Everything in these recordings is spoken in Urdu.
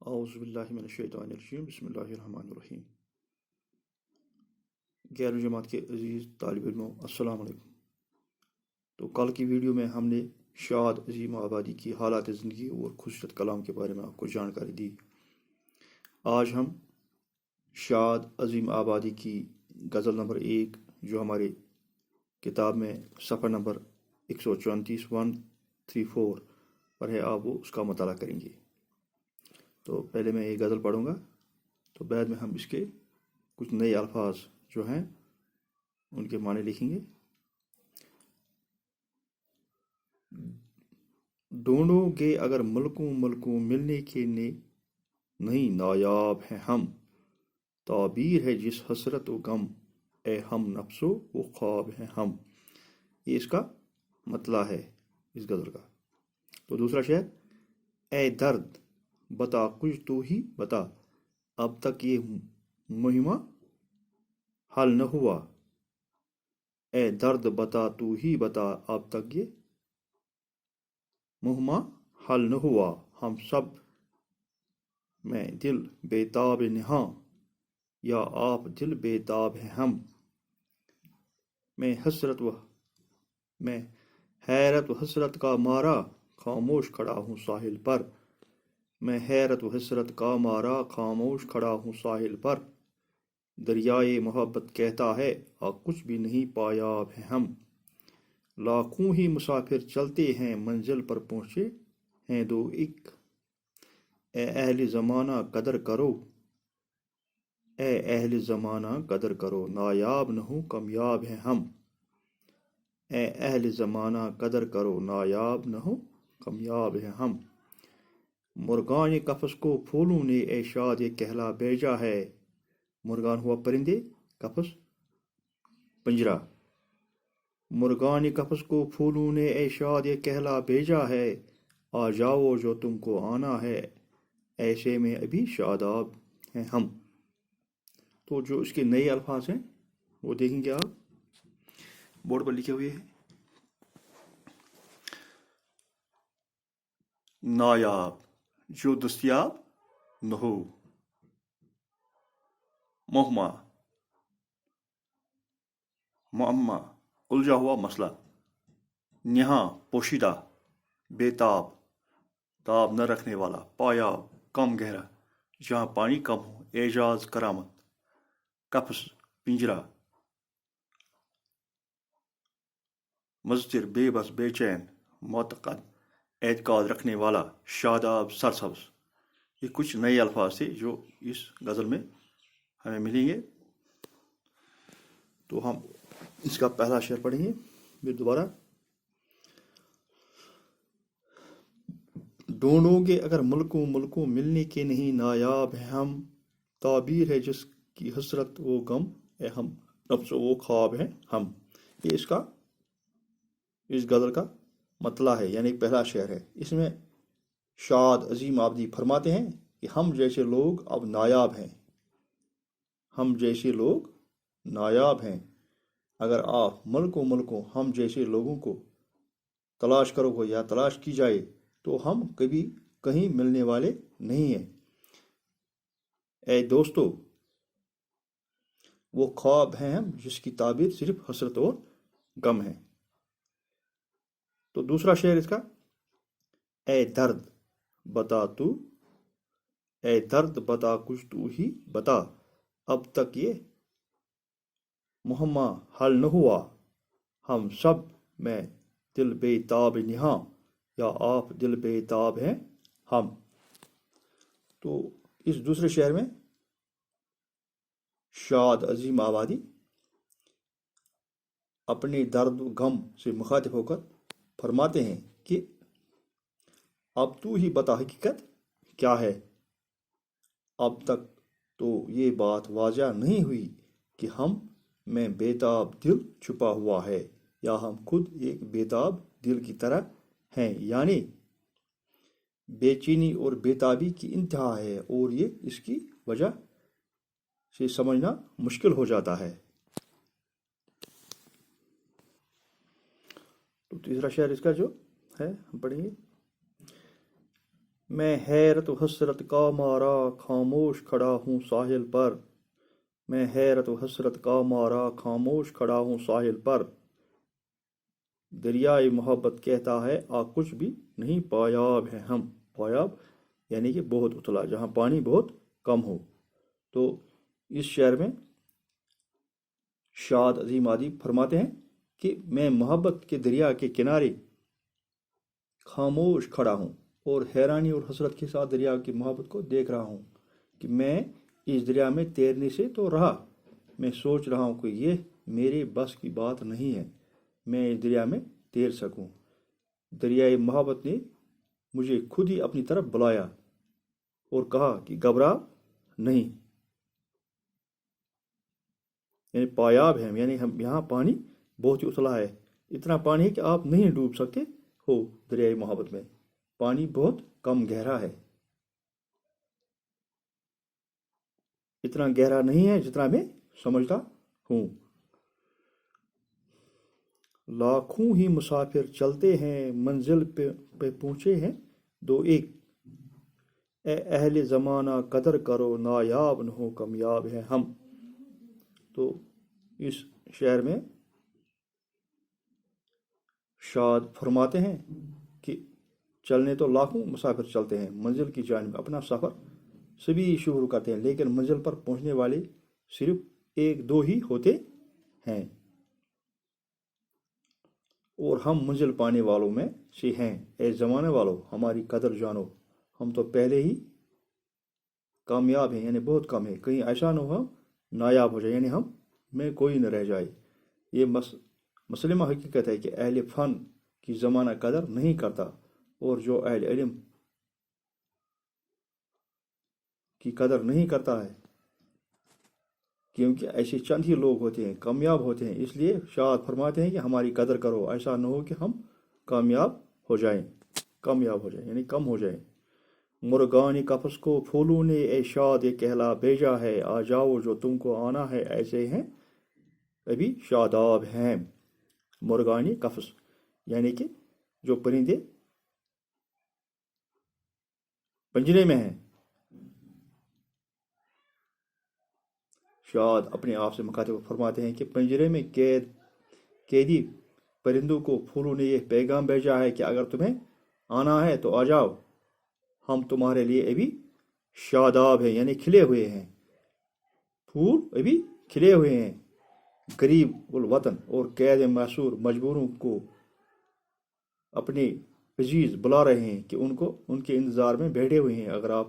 اعوذ باللہ من الشیطان الرجیم بسم اللہ الرحمن الرحیم۔ 11ویں جماعت کے عزیز طالب علموں السلام علیکم۔ تو کل کی ویڈیو میں ہم نے شاد عظیم آبادی کی حالات زندگی اور خصوصیت کلام کے بارے میں آپ کو جانکاری دی۔ آج ہم شاد عظیم آبادی کی غزل نمبر 1 جو ہماری کتاب میں صفحہ نمبر 134 پر ہے، آپ وہ اس کا مطالعہ کریں گے۔ تو پہلے میں یہ غزل پڑھوں گا، تو بعد میں ہم اس کے کچھ نئے الفاظ جو ہیں ان کے معنی لکھیں گے۔ ڈھونڈو گے اگر ملکوں ملنے کے نہیں نایاب ہیں ہم، تعبیر ہے جس حسرت و غم، اے ہم نفسو وہ خواب ہیں ہم۔ یہ اس کا مطلع ہے اس غزل کا۔ تو دوسرا شعر، اے درد بتا کچھ تو ہی بتا، اب تک یہ مہمہ حل نہ ہوا، اے درد بتا تو ہی بتا، اب تک یہ مہمہ حل نہ ہوا، ہم سب میں دل بے تاب نہاں، یا آپ دل بے تاب ہیں ہم۔ میں حیرت و حسرت کا مارا خاموش کھڑا ہوں ساحل پر، میں حیرت و حسرت کا مارا خاموش کھڑا ہوں ساحل پر، دریائے محبت کہتا ہے کچھ بھی نہیں پایاب ہیں ہم۔ لاکھوں ہی مسافر چلتے ہیں منزل پر پہنچے ہیں دو ایک، اے اہل زمانہ قدر کرو، اے اہل زمانہ قدر کرو، نایاب نہ ہو کامیاب ہیں ہم۔ اے اہل زمانہ قدر کرو، نایاب نہ ہو کامیاب ہیں ہم۔ مرغان قفس کو پھولوں نے اے شاد یہ کہلا بھیجا ہے، مرغان ہوا پرندے، قفس پنجرہ، مرغان قفس کو پھولوں نے اے شاد یہ کہلا بھیجا ہے، آ جاؤ جو تم کو آنا ہے، ایسے میں ابھی شاداب ہیں ہم۔ تو جو اس کے نئے الفاظ ہیں وہ دیکھیں گے آپ بورڈ پر لکھے ہوئے ہیں۔ نایاب، جو دستیاب نہ ہو، مہمہ، معمہ، الجھا ہوا مسئلہ، نہاں، پوشیدہ، بے تاب، تاب نہ رکھنے والا، پایاب، کم گہرا، جہاں پانی کم ہو، اعجاز، کرامت، قفس، پنجرہ، مضطر، بے بس، بے چین، معتقد، اعتقاد رکھنے والا، شاداب، سرسبز۔ یہ کچھ نئے الفاظ تھے جو اس غزل میں ہمیں ملیں گے۔ تو ہم اس کا پہلا شعر پڑھیں گے پھر دوبارہ۔ ڈھونڈو گے اگر ملکوں ملنے کے نہیں نایاب ہیں ہم، تعبیر ہے جس کی حسرت و غم، اے ہم نفس وہ خواب ہیں ہم۔ یہ اس غزل کا مطلع ہے، یعنی پہلا شعر ہے۔ اس میں شاد عظیم آبادی فرماتے ہیں کہ ہم جیسے لوگ اب نایاب ہیں، ہم جیسے لوگ نایاب ہیں۔ اگر آپ ملکوں ہم جیسے لوگوں کو تلاش کرو گے یا تلاش کی جائے تو ہم کبھی کہیں ملنے والے نہیں ہیں۔ اے دوستو وہ خواب ہیں ہم جس کی تعبیر صرف حسرت اور غم ہے۔ تو دوسرا شعر اس کا، اے درد بتا تو، اے درد بتا کچھ تو ہی بتا، اب تک یہ مہمہ حل نہ ہوا، ہم سب میں دل بے تاب نہاں، یا آپ دل بے تاب ہیں ہم۔ تو اس دوسرے شعر میں شاد عظیم آبادی اپنے درد و غم سے مخاطب ہو کر فرماتے ہیں کہ اب تو ہی بتا حقیقت کیا ہے، اب تک تو یہ بات واضح نہیں ہوئی کہ ہم میں بےتاب دل چھپا ہوا ہے، یا ہم خود ایک بےتاب دل کی طرح ہیں۔ یعنی بے چینی اور بےتابی کی انتہا ہے، اور یہ اس کی وجہ سے سمجھنا مشکل ہو جاتا ہے۔ تو تیسرا شعر اس کا جو ہے ہم پڑھیں گے، میں حیرت و حسرت کا مارا خاموش کھڑا ہوں ساحل پر، میں حیرت و حسرت کا مارا خاموش کھڑا ہوں ساحل پر، دریائے محبت کہتا ہے آ کچھ بھی نہیں پایاب ہے ہم۔ پایاب یعنی کہ بہت اتلا، جہاں پانی بہت کم ہو۔ تو اس شعر میں شاد عظیم ادیب فرماتے ہیں کہ میں محبت کے دریا کے کنارے خاموش کھڑا ہوں اور حیرانی اور حسرت کے ساتھ دریا کی محبت کو دیکھ رہا ہوں کہ میں اس دریا میں تیرنے سے تو رہا، میں سوچ رہا ہوں کہ یہ میرے بس کی بات نہیں ہے میں اس دریا میں تیر سکوں۔ دریائے محبت نے مجھے خود ہی اپنی طرف بلایا اور کہا کہ گھبرا نہیں، یعنی پایاب ہے، یعنی ہم یہاں پانی بہت ہی اتلا ہے، اتنا پانی ہے کہ آپ نہیں ڈوب سکتے ہو دریائے محبت میں، پانی بہت کم گہرا ہے، اتنا گہرا نہیں ہے جتنا میں سمجھتا ہوں۔ لاکھوں ہی مسافر چلتے ہیں منزل پہ پہنچے ہیں دو ایک، اے اہل زمانہ قدر کرو نایاب نہ ہو کامیاب ہے ہم۔ تو اس شعر میں شاد فرماتے ہیں کہ چلنے تو لاکھوں مسافر چلتے ہیں منزل کی جانب، اپنا سفر سبھی شروع کرتے ہیں، لیکن منزل پر پہنچنے والے صرف ایک دو ہی ہوتے ہیں، اور ہم منزل پانے والوں میں سے ہیں۔ اے زمانے والوں ہماری قدر جانو، ہم تو پہلے ہی کامیاب ہیں، یعنی بہت کم ہے، کہیں ایسا نہ ہو نایاب ہو جائے، یعنی ہم میں کوئی نہ رہ جائے۔ یہ مسلمہ حقیقت ہے کہ اہل فن کی زمانہ قدر نہیں کرتا، اور جو اہل علم کی قدر نہیں کرتا ہے، کیونکہ ایسے چند ہی لوگ ہوتے ہیں کامیاب ہوتے ہیں، اس لیے شاد فرماتے ہیں کہ ہماری قدر کرو، ایسا نہ ہو کہ ہم کامیاب ہو جائیں، یعنی کم ہو جائیں۔ مرغانی قفس کو پھولوں نے اے شاد یہ کہلا بھیجا ہے، آ جاؤ جو تم کو آنا ہے ایسے ہیں ابھی شاداب ہیں۔ مرغانی قفس یعنی کہ جو پرندے پنجرے میں ہیں۔ شاد اپنے آپ سے مخاطب فرماتے ہیں کہ پنجرے میں قیدی پرندوں کو پھولوں نے یہ پیغام بھیجا ہے کہ اگر تمہیں آنا ہے تو آ جاؤ، ہم تمہارے لیے ابھی شاداب ہیں، یعنی کھلے ہوئے ہیں، پھول ابھی کھلے ہوئے ہیں۔ غریب الوطن اور قید محصور مجبوروں کو اپنے عزیز بلا رہے ہیں کہ ان کے انتظار میں بیٹھے ہوئے ہیں، اگر آپ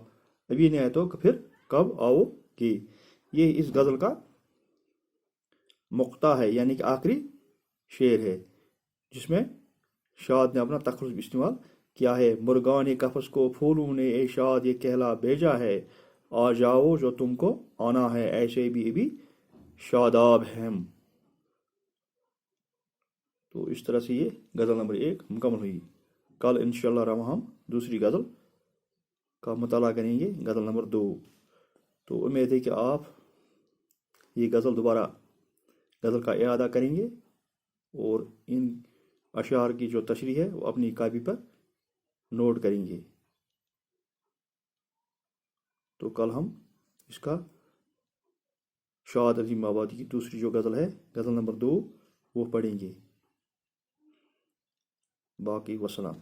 ابھی نہیں آئے تو پھر کب آؤ گے۔ یہ اس غزل کا مقطع ہے، یعنی کہ آخری شعر ہے، جس میں شاد نے اپنا تخلص استعمال کیا ہے۔ مرغان قفس کو پھولوں نے اے شاد یہ کہلا بھیجا ہے، آ جاؤ جو تم کو آنا ہے ایسے بھی ابھی شاداب ہیں۔ تو اس طرح سے یہ غزل نمبر 1 مکمل ہوئی۔ کل انشاءاللہ رحمہ ہم دوسری غزل کا مطالعہ کریں گے، غزل نمبر 2۔ تو امید ہے کہ آپ یہ غزل دوبارہ غزل کا اعادہ کریں گے اور ان اشعار کی جو تشریح ہے وہ اپنی کاپی پر نوٹ کریں گے۔ تو کل ہم اس کا شاد عظیم آبادی کی دوسری جو غزل ہے، غزل نمبر 2، وہ پڑھیں گے۔ باقی وسلام۔